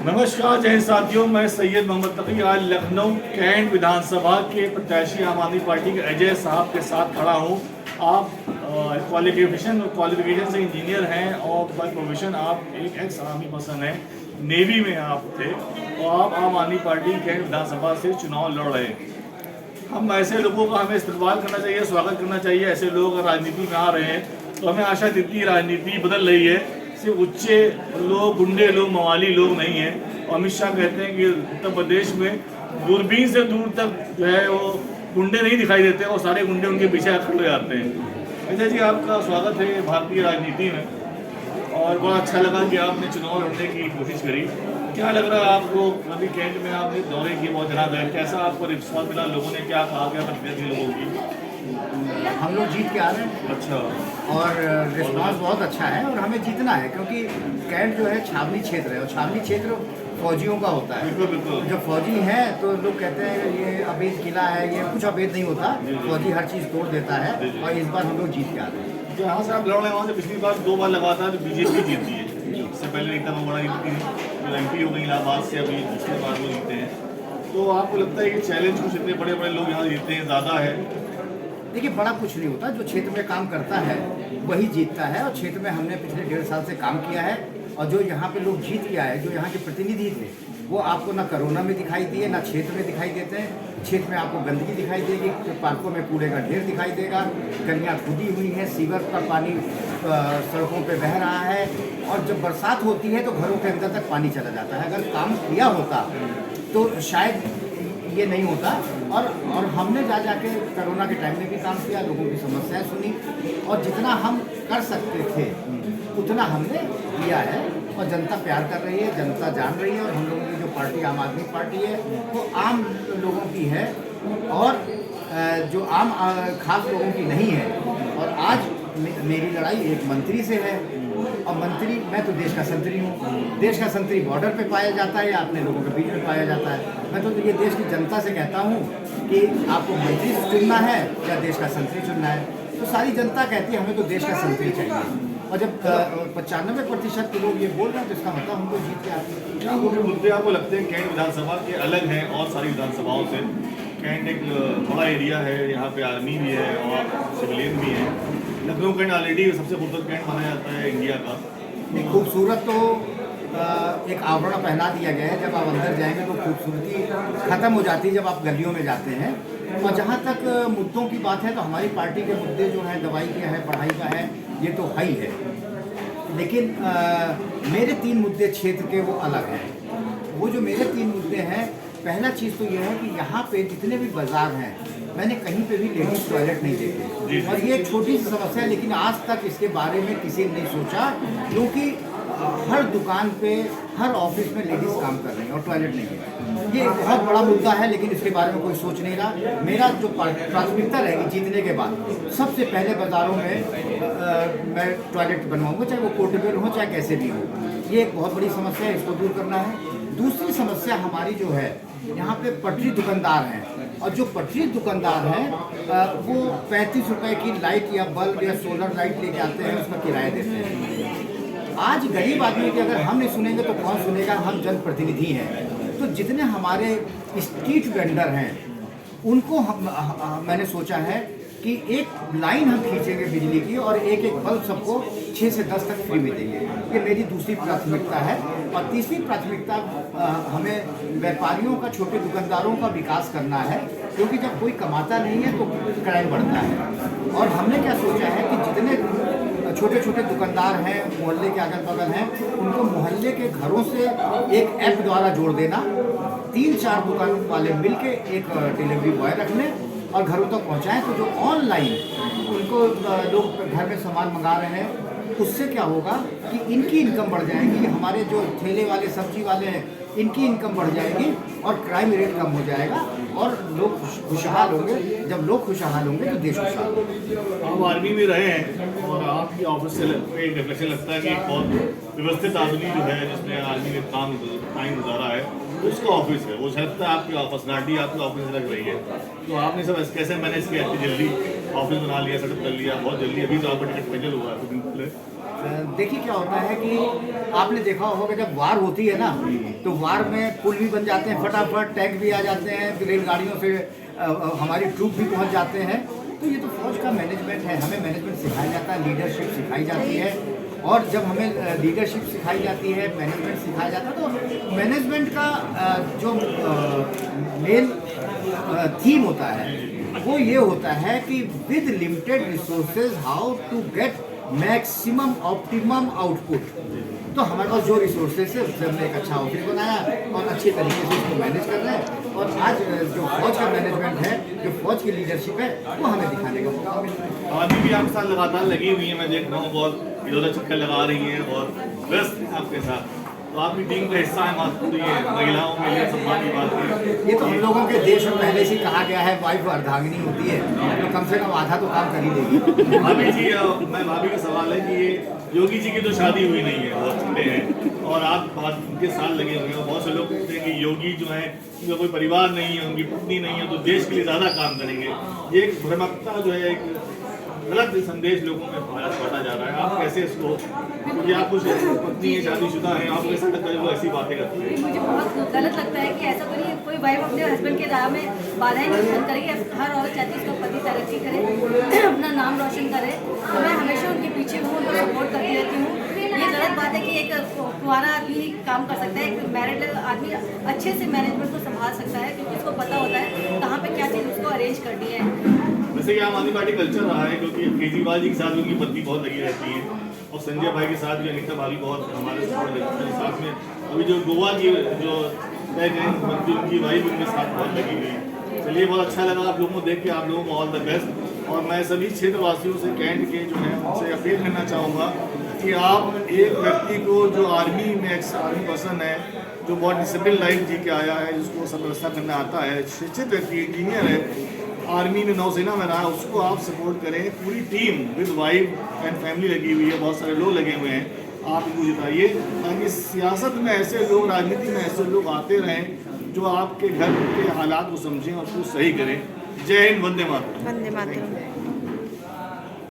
नमस्कार जय साथियों, मैं सैयद मोहम्मद तकी आज लखनऊ कैंट विधानसभा के प्रत्याशी आम आदमी पार्टी के अजय साहब के साथ खड़ा हूं। आप क्वालिफिकेशन से इंजीनियर हैं और बाय प्रोफेशन आप एक एक्स आर्मी पर्सन हैं, नेवी में आप थे और आप आम आदमी पार्टी कैंट विधानसभा से चुनाव लड़ रहे हैं। हम ऐसे लोगों का हमें इस्तेमाल करना चाहिए, स्वागत करना चाहिए। ऐसे लोग अगर राजनीति में आ रहे हैं तो हमें आशा देती है राजनीति बदल रही है, सिर्फ उच्चे लोग, गुंडे लोग, मवाली लोग नहीं हैं। और अमित शाह कहते हैं कि उत्तर प्रदेश में दूरबीन से दूर तक जो है वो गुंडे नहीं दिखाई देते और सारे गुंडे उनके पीछे खड़े जाते हैं। अजय जी, आपका स्वागत है भारतीय राजनीति में और बड़ा अच्छा लगा कि आपने चुनाव लड़ने की कोशिश करी। क्या लग रहा है आपको? अभी कैंट में आपने दौरे किए, बहुत जगह गए, कैसा आपको रिस्पॉन्स मिला? लोगों ने क्या कहा, क्या प्रतिक्रिया थी लोगों की? हम लोग जीत के आ रहे हैं। अच्छा। और रिस्पांस बहुत अच्छा है और हमें जीतना है क्योंकि कैंट जो है छावनी क्षेत्र है और छावनी क्षेत्र फौजियों का होता है। बिल्कुल बिल्कुल। जब फौजी हैं तो लोग कहते हैं ये अवैध किला है, ये कुछ अवैध नहीं होता, फौजी हर चीज़ तोड़ देता है और इस बार हम लोग जीत के आ रहे हैं। जहाँ से आप लड़ रहे हैं वहाँ से पिछली बार 2 बार लगातार बीजेपी जीती है। इससे पहले रीता बहुगुणा जीती थी, MP हो गई इलाहाबाद से, अभी दूसरी बार वो जीते हैं। तो आपको लगता है कि चैलेंज कुछ इतने बड़े बड़े लोग यहाँ जीतते हैं ज़्यादा है? देखिए, बड़ा कुछ नहीं होता, जो क्षेत्र में काम करता है वही जीतता है और क्षेत्र में हमने पिछले 1.5 साल से काम किया है और जो यहाँ पे लोग जीत के आए, जो यहाँ के प्रतिनिधि थे, वो आपको ना कोरोना में दिखाई दिए, ना क्षेत्र में दिखाई देते हैं। क्षेत्र में आपको गंदगी दिखाई देगी, पार्कों में कूड़े का ढेर दिखाई देगा, गलियाँ खुदी हुई हैं, सीवर का पानी सड़कों पे बह रहा है और जब बरसात होती है तो घरों के अंदर तक पानी चला जाता है। अगर काम किया होता तो शायद ये नहीं होता। और हमने जा जाके कोरोना के टाइम में भी काम किया, लोगों की समस्याएं सुनी और जितना हम कर सकते थे उतना हमने किया है और जनता प्यार कर रही है, जनता जान रही है। और हम लोगों की जो पार्टी आम आदमी पार्टी है वो आम लोगों की है और जो आम खास लोगों की नहीं है। और आज मेरी लड़ाई एक मंत्री से है और मंत्री, मैं तो देश का संतरी हूँ। देश का संतरी बॉर्डर पे पाया जाता है या अपने लोगों के बीच में पाया जाता है। मैं तो ये देश की जनता से कहता हूँ कि आपको मंत्री चुनना है या देश का संतरी चुनना है। तो सारी जनता कहती है हमें तो देश का संतरी चाहिए। और जब 95% के लोग ये बोल रहे हैं तो इसका मतलब हमको जीत के आते हैं। क्या मुख्य मुद्दे आपको लगते हैं कैंट विधानसभा के अलग हैं और सारी विधानसभाओं से? कैंट एक बड़ा एरिया है, यहाँ पे आर्मी भी है और सिविलियन भी है। लखनऊ कैंट ऑलरेडी सबसे खूबसूरत कैंट माना जाता है इंडिया का। खूबसूरत तो एक आवरण पहना दिया गया है, जब आप अंदर जाएंगे तो खूबसूरती खत्म हो जाती है जब आप गलियों में जाते हैं। और जहाँ तक मुद्दों की बात है तो हमारी पार्टी के मुद्दे जो हैं, दवाई का है, पढ़ाई का है, ये तो है ही है। लेकिन मेरे 3 मुद्दे क्षेत्र के वो अलग हैं। वो जो मेरे 3 मुद्दे हैं, पहला चीज़ तो ये है कि यहाँ पे जितने भी बाज़ार हैं, मैंने कहीं पे भी लेडीज़ टॉयलेट नहीं देखे और ये एक छोटी सी समस्या है, लेकिन आज तक इसके बारे में किसी ने नहीं सोचा क्योंकि हर दुकान पे, हर ऑफिस में लेडीज़ काम कर रही हैं और टॉयलेट नहीं है। ये एक बहुत बड़ा मुद्दा है लेकिन इसके बारे में कोई सोच नहीं रहा। मेरा जो प्राथमिकता रहेगी जीतने के बाद, सबसे पहले बाज़ारों में मैं टॉयलेट बनवाऊँगा, चाहे वो पोर्टेबल हो चाहे कैसे भी हो। ये एक बहुत बड़ी समस्या है, इसको दूर करना है। दूसरी समस्या हमारी जो है, यहाँ पे पटरी दुकानदार हैं और जो पटरी दुकानदार हैं वो 35 रुपए की लाइट या बल्ब या सोलर लाइट लेके आते हैं, उसका किराया देते हैं। आज गरीब आदमी के अगर हम नहीं सुनेंगे तो कौन सुनेगा? हम जनप्रतिनिधि हैं। तो जितने हमारे स्ट्रीट वेंडर हैं उनको मैंने सोचा है कि एक लाइन हम खींचेंगे बिजली की और एक एक बल्ब सबको 6 से 10 तक फ्री में देंगे। ये मेरी दूसरी प्राथमिकता है। और तीसरी प्राथमिकता, हमें व्यापारियों का, छोटे दुकानदारों का विकास करना है क्योंकि जब कोई कमाता नहीं है तो क्राइम बढ़ता है। और हमने क्या सोचा है कि जितने छोटे छोटे दुकानदार हैं, मोहल्ले के अगल बगल हैं, उनको मोहल्ले के घरों से एक ऐप द्वारा जोड़ देना, 3-4 दुकान वाले मिलके एक डिलीवरी बॉय रख लें और घरों तक पहुंचाएं। तो जो ऑनलाइन उनको लोग घर में सामान मंगा रहे हैं, उससे क्या होगा कि इनकी इनकम बढ़ जाएगी, हमारे जो ठेले वाले, सब्जी वाले हैं, इनकी इनकम बढ़ जाएगी और क्राइम रेट कम हो जाएगा और लोग खुशहाल होंगे। जब लोग खुशहाल होंगे तो देश खुशहाल होगा। आप आर्मी में रहे हैं और आपकी ऑफिस से एक रिफ्लेक्शन लगता है कि एक बहुत व्यवस्थित आदमी जो है जिसने आर्मी में टाइम गुजारा है, उसका ऑफिस है वो। शायद आपकी पर्सनालिटी आपकी ऑफिस लग रही है, तो आपने सब कैसे मैनेज किया? इतनी जल्दी ऑफिस बना लिया, सेटअप कर लिया बहुत जल्दी? अभी तो आपका टिकट कैंसिल हुआ है कुछ दिन पहले। देखिए क्या होता है कि आपने देखा होगा जब वार होती है ना, तो वार में पुल भी बन जाते हैं फटाफट, टैंक भी आ जाते हैं, रेलगाड़ियों से हमारी ट्रूप भी पहुंच जाते हैं। तो ये तो फौज का मैनेजमेंट है, हमें मैनेजमेंट सिखाया जाता है, लीडरशिप सिखाई जाती है। और जब हमें लीडरशिप सिखाई जाती है, मैनेजमेंट सिखाया जाता है, तो मैनेजमेंट का जो मेन थीम होता है वो ये होता है कि with limited resources how to get maximum optimum output. तो हमारे पास जो रिसोर्सेज है उससे हमने एक अच्छा ऑफिस बनाया और अच्छे तरीके से उसको मैनेज कर रहे हैं। और आज जो फौज का मैनेजमेंट है, जो फौज की लीडरशिप है, वो हमें दिखाने का मौका मिल रहा है। अभी भी आपके साथ लगातार लगी हुई है, मैं देख रहा हूँ बहुत इधर चक्कर लगा रही हैं और व्यस्त हैं आपके साथ। तो आपकी टीम का हिस्सा है महत्वपूर्ण, ये महिलाओं के लिए सम्मान की बात है। ये तो हम लोगों के देश में पहले से ही कहा गया है, वाइफ अर्धांगिनी होती है, तो कम से कम आधा तो काम कर ही देगी। भाभी जी, मैं भाभी का सवाल है कि ये योगी जी की तो शादी हुई नहीं है, बहुत छोटे हैं और आप बहुत उनके साथ लगे हुए हैं। बहुत से लोग कहते हैं कि योगी जो है उनका कोई परिवार नहीं है, उनकी पत्नी नहीं है, तो देश के लिए ज़्यादा काम करेंगे। ये एक भ्रमकता जो है, एक गलत संदेश लोगों में बांटा जा रहा है। आप कैसे इसको, क्योंकि आप कुछ पत्नी है, शादीशुदा है, आप कैसे लगता है वो ऐसी बातें करती है? मुझे बहुत गलत लगता है कि ऐसा कोई वाइफ अपने हस्बैंड के राह में बाधाएं नहीं करेगी। हर औरत चाहती है उसका पति तरक्की करे, अपना नाम रोशन करे। तो मैं हमेशा उनके पीछे हूँ, उनको सपोर्ट करती रहती हूँ। ये गलत बात है कि एक कुंवारा आदमी काम कर सकता है, एक मैरिड आदमी अच्छे से मैनेजमेंट को संभाल सकता है, क्योंकि उसको पता होता है कहाँ पे क्या चीज़ उसको अरेंज करनी है। वैसे ये आम आदमी पार्टी कल्चर रहा है, क्योंकि केजरीवाल जी के साथ उनकी पत्नी बहुत लगी रहती है और संजय भाई के साथ भी अनिता भाभी बहुत हमारे साथ में। अभी जो गोवा की जो मंत्री उनकी वाइफ उनके साथ बहुत लगी हुई है। चलिए, बहुत अच्छा लगा आप लोगों को देख के, आप लोगों को ऑल द बेस्ट। और मैं सभी क्षेत्रवासियों से कैंट के जो है उनसे अपील करना चाहूँगा कि आप एक व्यक्ति को जो आर्मी में एक्स आर्मी पर्सन है, जो बहुत डिसिप्लिन लाइफ जी के आया है, जिसको सब व्यवस्था करना आता है, शिक्षित व्यक्ति, इंजीनियर है, आर्मी में नौसेना में रहा, उसको आप सपोर्ट करें। पूरी team with wife and family लगी हुई है, बहुत सारे लोग लगे हुए हैं, आप इनको जिताइए ताकि सियासत में ऐसे लोग, राजनीति में ऐसे लोग आते रहें जो आपके घर के हालात को समझें और उसको सही करें। जय हिंद, वंदे मातरम। वंदे मातरम।